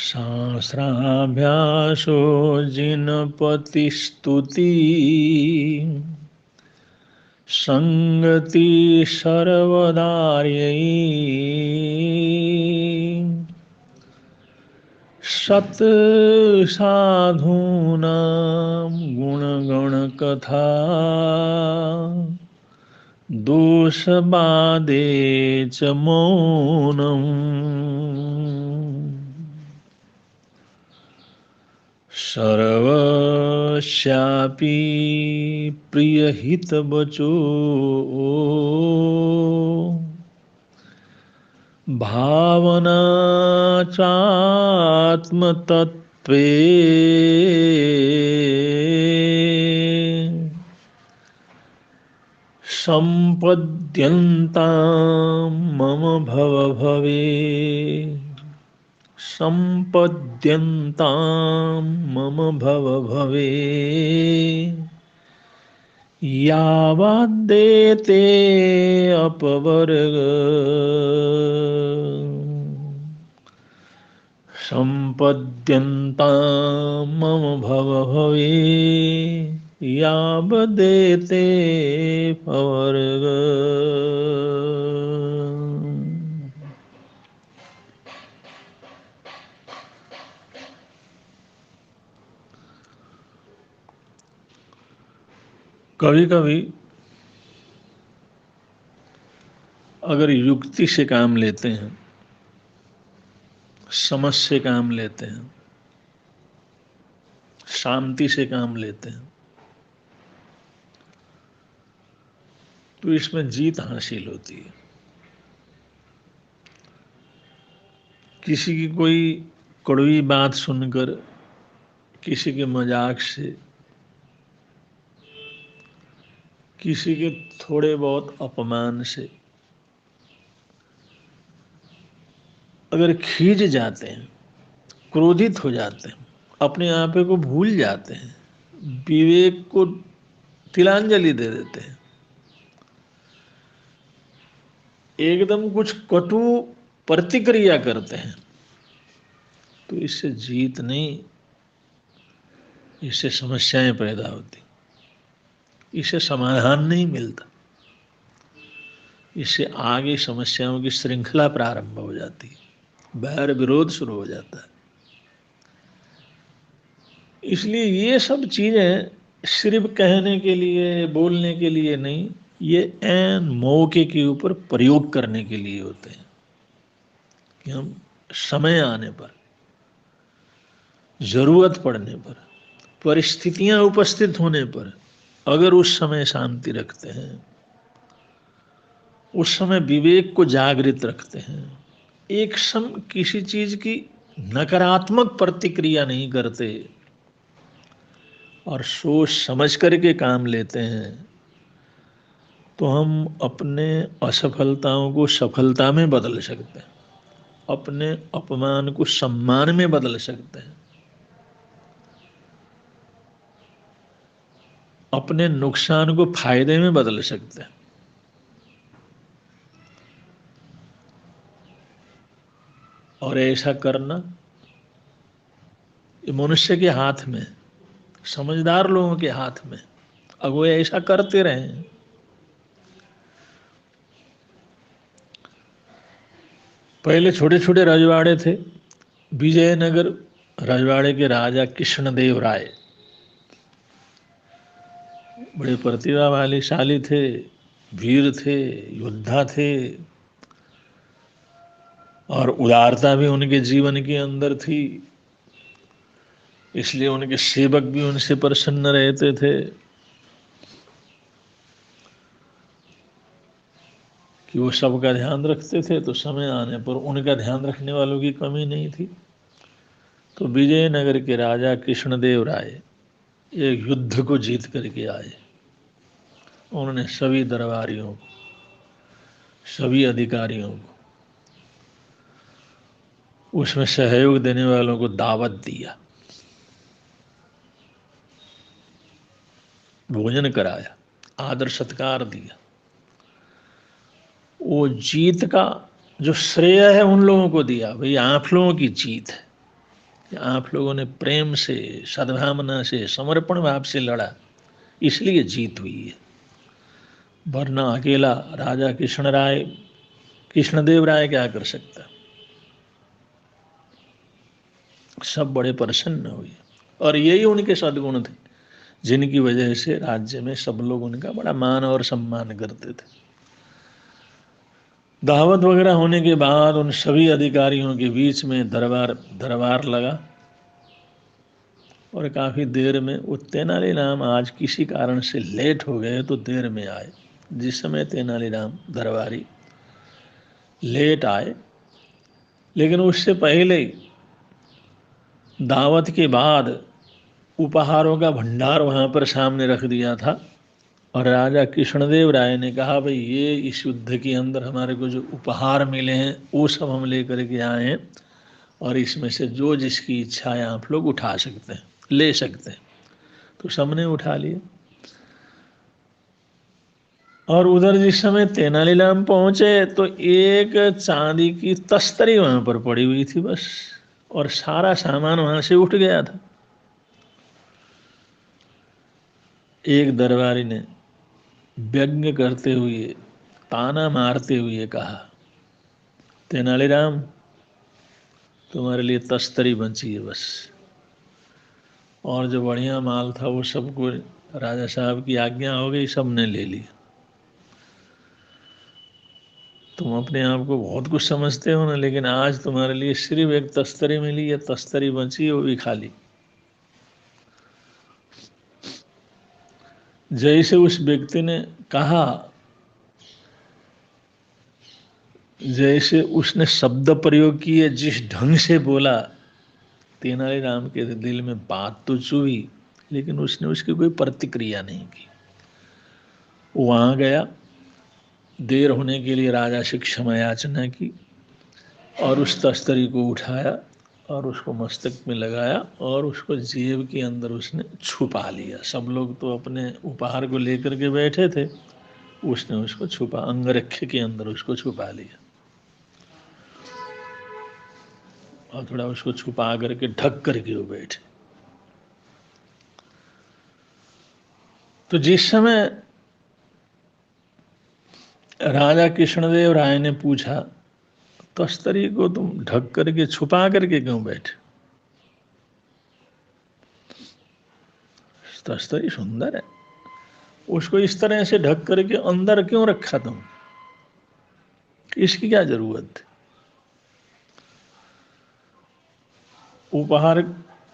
शास्त्राभ्यासो जिनपतिस्तुति संगति सर्वदार्यै सत् साधूनां गुणगणकथा दोषबादे च मौनम् सर्वस्यापि प्रियहितवचो भावना चात्मतत्त्वे सम्पद्यन्तां मम भवभवे सम्पद्यन्तां मम भवभवे यावदेते अपवर्ग सम्पद्यन्तां मम भवभवे यावदेते अपवर्ग। कभी कभी अगर युक्ति से काम लेते हैं, समझ से काम लेते हैं, शांति से काम लेते हैं, तो इसमें जीत हासिल होती है। किसी की कोई कड़वी बात सुनकर, किसी के मजाक से, किसी के थोड़े बहुत अपमान से अगर खींच जाते हैं, क्रोधित हो जाते हैं, अपने आप को भूल जाते हैं, विवेक को तिलांजलि दे देते हैं, एकदम कुछ कटु प्रतिक्रिया करते हैं, तो इससे जीत नहीं, इससे समस्याएं पैदा होती, इससे समाधान नहीं मिलता, इससे आगे समस्याओं की श्रृंखला प्रारंभ हो जाती है, बैर विरोध शुरू हो जाता है। इसलिए ये सब चीजें सिर्फ कहने के लिए, बोलने के लिए नहीं, ये ऐन मौके के ऊपर प्रयोग करने के लिए होते हैं कि हम समय आने पर, जरूरत पड़ने पर, परिस्थितियां उपस्थित होने पर अगर उस समय शांति रखते हैं, उस समय विवेक को जागृत रखते हैं, एक समय किसी चीज की नकारात्मक प्रतिक्रिया नहीं करते और सोच समझ करके काम लेते हैं, तो हम अपने असफलताओं को सफलता में बदल सकते हैं, अपने अपमान को सम्मान में बदल सकते हैं, अपने नुकसान को फायदे में बदल सकते हैं। और ऐसा करना ये मनुष्य के हाथ में, समझदार लोगों के हाथ में, अगर वो ऐसा करते रहे। पहले छोटे छोटे रजवाड़े थे, विजयनगर रजवाड़े के राजा कृष्णदेव राय बड़े प्रतिभाशाली थे, वीर थे, योद्धा थे, और उदारता भी उनके जीवन के अंदर थी, इसलिए उनके सेवक भी उनसे प्रसन्न रहते थे कि वो सबका ध्यान रखते थे, तो समय आने पर उनका ध्यान रखने वालों की कमी नहीं थी। तो विजयनगर के राजा कृष्णदेव राय एक युद्ध को जीत करके आए। उन्होंने सभी दरबारियों को, सभी अधिकारियों को, उसमें सहयोग देने वालों को दावत दिया, भोजन कराया, आदर सत्कार दिया। वो जीत का जो श्रेय है उन लोगों को दिया, भाई आप लोगों की जीत है, आप लोगों ने प्रेम से, सद्भावना से, समर्पण भाव से लड़ा, इसलिए जीत हुई है। वरना अकेला राजा कृष्णदेव राय क्या कर सकता? सब बड़े प्रसन्न हुए, और यही उनके सद्गुण थे जिनकी वजह से राज्य में सब लोग उनका बड़ा मान और सम्मान करते थे। दावत वगैरह होने के बाद उन सभी अधिकारियों के बीच में दरबार लगा, और काफ़ी देर में वो तेनालीराम आज किसी कारण से लेट हो गए तो देर में आए। जिस समय तेनालीराम दरबारी लेट आए, लेकिन उससे पहले दावत के बाद उपहारों का भंडार वहाँ पर सामने रख दिया था, और राजा कृष्णदेव राय ने कहा भाई ये इस युद्ध के अंदर हमारे को जो उपहार मिले हैं वो सब हम लेकर के आए हैं, और इसमें से जो जिसकी इच्छा है आप लोग उठा सकते हैं, ले सकते हैं। तो सबने उठा लिए। और उधर जिस समय तेनालीराम पहुंचे तो एक चांदी की तस्तरी वहां पर पड़ी हुई थी बस, और सारा सामान वहां से उठ गया था। एक दरबारी ने व्यंग्य करते हुए, ताना मारते हुए कहा, तेनालीराम तुम्हारे लिए तस्तरी बची है बस, और जो बढ़िया माल था वो सबको राजा साहब की आज्ञा हो गई, सबने ले लिया। तुम अपने आप को बहुत कुछ समझते हो ना, लेकिन आज तुम्हारे लिए सिर्फ एक तस्तरी मिली है, तस्तरी बची है, वो भी खाली। जैसे उस व्यक्ति ने कहा, जैसे उसने शब्द प्रयोग किए, जिस ढंग से बोला, तेनालीराम के दिल में बात तो चुभी, लेकिन उसने उसकी कोई प्रतिक्रिया नहीं की। वहां गया, देर होने के लिए राजा से क्षमा याचना की, और उस तस्तरी को उठाया और उसको मस्तक में लगाया, और उसको जेब के अंदर उसने छुपा लिया। सब लोग तो अपने उपहार को लेकर के बैठे थे, उसने उसको छुपा, अंगरखे के अंदर उसको छुपा लिया, और थोड़ा उसको छुपा करके ढक करके वो बैठे। तो जिस समय राजा कृष्णदेव राय ने पूछा, तस्तरी को तुम ढक करके छुपा करके क्यों बैठे? तस्तरी सुंदर है, उसको इस तरह से ढक करके अंदर क्यों रखा तुम? इसकी क्या जरूरत थी? उपहार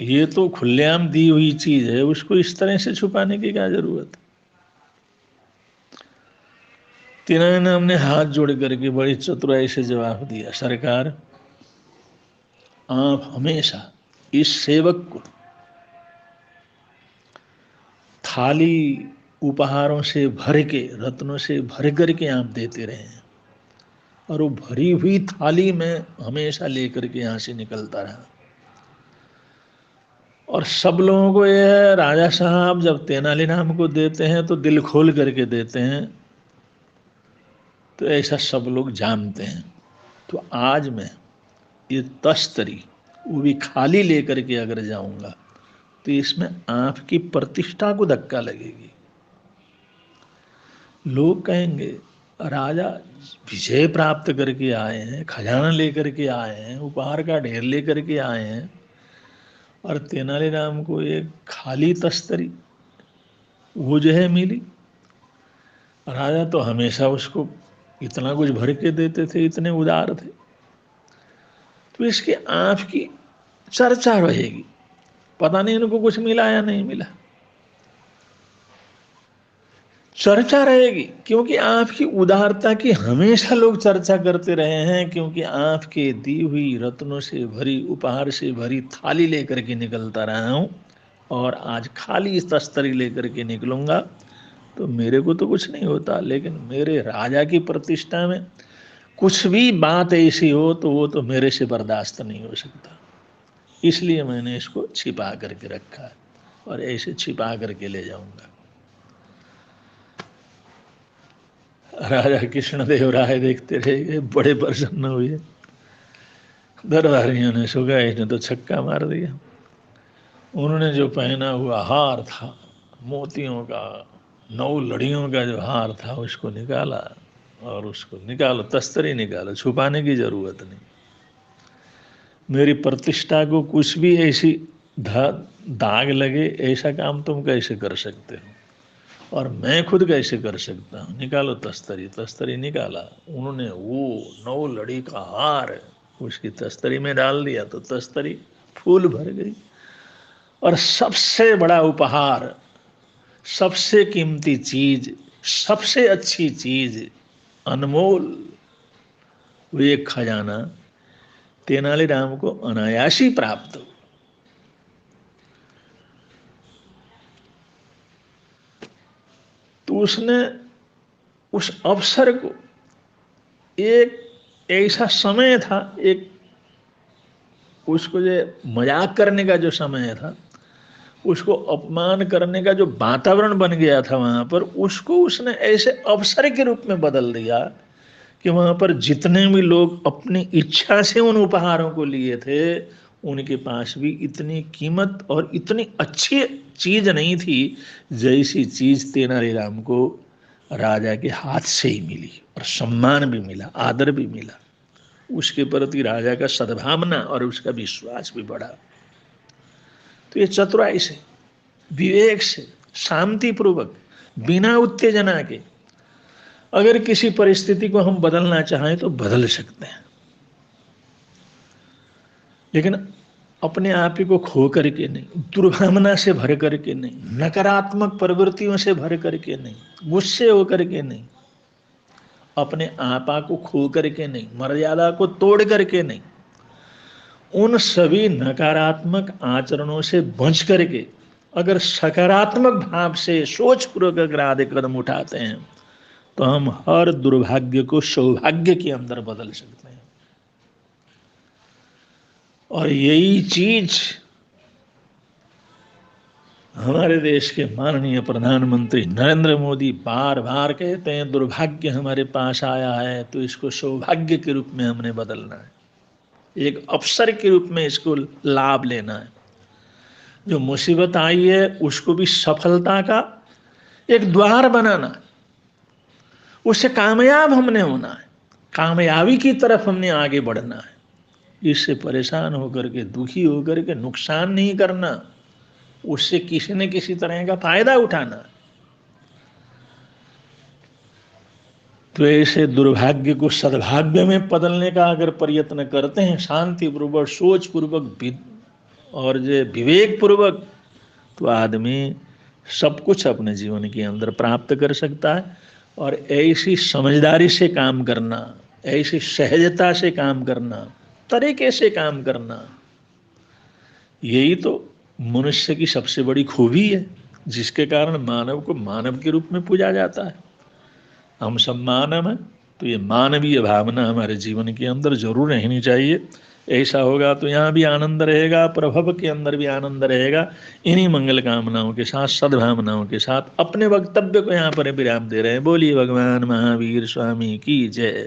ये तो खुलेआम दी हुई चीज है, उसको इस तरह से छुपाने की क्या जरूरत? तेनालीराम ने हाथ जोड़ करके बड़ी चतुराई से जवाब दिया, सरकार आप हमेशा इस सेवक को थाली उपहारों से भर के, रत्नों से भर करके आप देते रहे हैं, और वो भरी हुई थाली में हमेशा लेकर के यहाँ से निकलता रहा। और सब लोगों को यह है, राजा साहब जब तेनालीराम को देते हैं तो दिल खोल करके देते हैं, तो ऐसा सब लोग जानते हैं। तो आज मैं ये तस्तरी वो भी खाली लेकर के अगर जाऊंगा तो इसमें आपकी प्रतिष्ठा को धक्का लगेगी। लोग कहेंगे राजा विजय प्राप्त करके आए हैं, खजाना लेकर के आए हैं, उपहार का ढेर लेकर के आए हैं, और तेनालीराम को एक खाली तस्तरी वो जो है मिली। राजा तो हमेशा उसको इतना कुछ भर के देते थे, इतने उदार थे। तो इसकी आपकी चर्चा रहेगी, पता नहीं इनको कुछ मिला या नहीं मिला, चर्चा रहेगी, क्योंकि आपकी उदारता की हमेशा लोग चर्चा करते रहे हैं, क्योंकि आपके दी हुई रत्नों से भरी, उपहार से भरी थाली लेकर के निकलता रहा हूं, और आज खाली तस्तरी लेकर के निकलूंगा तो मेरे को तो कुछ नहीं होता, लेकिन मेरे राजा की प्रतिष्ठा में कुछ भी बात ऐसी हो तो वो तो मेरे से बर्दाश्त नहीं हो सकता। इसलिए मैंने इसको छिपा करके रखा है, और ऐसे छिपा करके ले जाऊंगा। राजा कृष्णदेव राय देखते रहे, बड़े प्रसन्न हुए। दरबारियों ने सुगा इसने तो छक्का मार दिया। उन्होंने जो पहना हुआ हार था मोतियों का, 9 लड़ियों का जो हार था उसको निकाला, और उसको निकालो, तस्तरी निकालो, छुपाने की जरूरत नहीं। मेरी प्रतिष्ठा को कुछ भी ऐसी दाग लगे, ऐसा काम तुम कैसे कर सकते हो, और मैं खुद कैसे कर सकता हूँ, निकालो तस्तरी। तस्तरी निकाला, उन्होंने वो 9 लड़ी का हार उसकी तस्तरी में डाल दिया तो तस्तरी फूल भर गई। और सबसे बड़ा उपहार, सबसे कीमती चीज, सबसे अच्छी चीज, अनमोल, वो एक खजाना तेनालीराम को अनायासी प्राप्त हो। तो उसने उस अवसर को, एक ऐसा समय था, एक उसको जो मजाक करने का जो समय था, उसको अपमान करने का जो वातावरण बन गया था वहां पर, उसको उसने ऐसे अवसर के रूप में बदल दिया कि वहां पर जितने भी लोग अपनी इच्छा से उन उपहारों को लिए थे, उनके पास भी इतनी कीमत और इतनी अच्छी चीज नहीं थी जैसी चीज तेनालीराम को राजा के हाथ से ही मिली, और सम्मान भी मिला, आदर भी मिला। उसके प्रति राजा का सद्भावना और उसका विश्वास भी बढ़ा। तो ये चतुराई से, विवेक से, शांति पूर्वक, बिना उत्तेजना के अगर किसी परिस्थिति को हम बदलना चाहें तो बदल सकते हैं, लेकिन अपने आप ही को खो करके नहीं, दुर्भावना से भर करके नहीं, नकारात्मक प्रवृत्तियों से भर करके नहीं, गुस्से होकर के नहीं, अपने आपा को खो करके नहीं, मर्यादा को तोड़ करके नहीं, उन सभी नकारात्मक आचरणों से बच करके अगर सकारात्मक भाव से सोचपूर्वक अगर आधे कदम उठाते हैं तो हम हर दुर्भाग्य को सौभाग्य के अंदर बदल सकते हैं। और यही चीज हमारे देश के माननीय प्रधानमंत्री नरेंद्र मोदी बार बार कहते हैं, दुर्भाग्य हमारे पास आया है तो इसको सौभाग्य के रूप में हमने बदलना है, एक अवसर के रूप में इसको लाभ लेना है। जो मुसीबत आई है उसको भी सफलता का एक द्वार बनाना है, उससे कामयाब हमने होना है, कामयाबी की तरफ हमने आगे बढ़ना है। इससे परेशान होकर के, दुखी होकर के नुकसान नहीं करना, उससे किसी न किसी तरह का फायदा उठाना। तो ऐसे दुर्भाग्य को सद्भाग्य में बदलने का अगर प्रयत्न करते हैं शांति पूर्वक, सोच पूर्वक और जो विवेक पूर्वक, तो आदमी सब कुछ अपने जीवन के अंदर प्राप्त कर सकता है। और ऐसी समझदारी से काम करना, ऐसी सहजता से काम करना, तरीके से काम करना, यही तो मनुष्य की सबसे बड़ी खूबी है, जिसके कारण मानव को मानव के रूप में पूजा जाता है। हम सब मानव हैं, तो ये मानवीय भावना हमारे जीवन के अंदर जरूर रहनी चाहिए। ऐसा होगा तो यहाँ भी आनंद रहेगा, प्रभव के अंदर भी आनंद रहेगा। इन्हीं मंगल कामनाओं के साथ, सद्भावनाओं के साथ अपने वक्तव्य को यहाँ पर विराम दे रहे हैं। बोलिए भगवान महावीर स्वामी की जय।